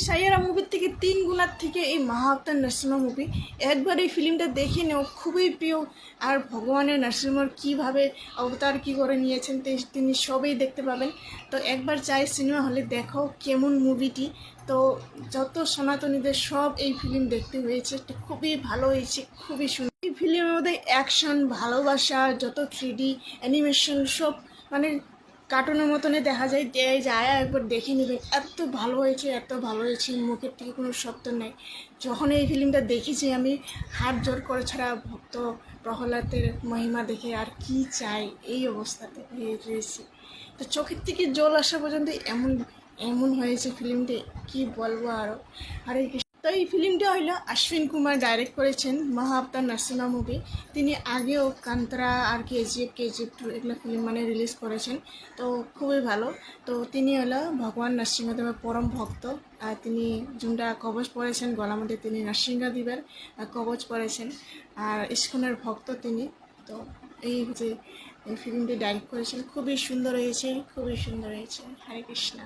সাইয়ারা মুভির থেকে 3 গুণার থেকে এই মহাবতার নরসিংহ মুভি একবার এই ফিল্মটা দেখে নেও, খুবই প্রিয়। আর ভগবানের নরসিংহর কীভাবে অবতার কী করে নিয়েছেন তিনি সবই দেখতে পাবেন। তো একবার চাই সিনেমা হলে দেখো কেমন মুভিটি। তো যত সনাতনীদের সব এই ফিল্ম দেখতে হয়েছে, খুবই ভালো হয়েছে, খুবই সুন্দর। এই ফিল্মের মধ্যে অ্যাকশন, ভালোবাসা, যত 3D অ্যানিমেশন সব মানে কার্টুনের মতনে দেখা যায়। যায় একবার দেখে নেবেন, এত ভালো হয়েছে, এত ভালো হয়েছে, মুখের থেকে কোনো শব্দ নেই। যখন এই ফিল্মটা দেখেছি আমি হাত জোর করে ছাড়া ভক্ত প্রহ্লাদের মহিমা দেখে আর কি চাই, এই অবস্থাতে রয়েছি। তো চোখের থেকে জল আসা পর্যন্ত এমন এমন হয়েছে ফিল্মটি, কি বলবো আরও। আর এই তো এই ফিল্মটা হইলো অশ্বিন কুমার ডাইরেক্ট করেছেন, মহাবতার নরসিংহ মুভি। তিনি আগেও কান্তরা আর কেজিএফ 2 এগুলো ফিল্ম মানে রিলিজ করেছেন। তো খুবই ভালো। তো তিনি হলো ভগবান নরসিংহদেবের পরম ভক্ত। আর তিনি যোনটা কবচ পড়েছেন গলার মধ্যে, তিনি নরসিংহদেবের কবচ পড়েছেন আর ইস্কনের ভক্ত তিনি। তো এই যে এই ফিল্মটি ডাইরেক্ট করেছেন, খুবই সুন্দর হয়েছে, খুবই সুন্দর হয়েছে। হরে কৃষ্ণ।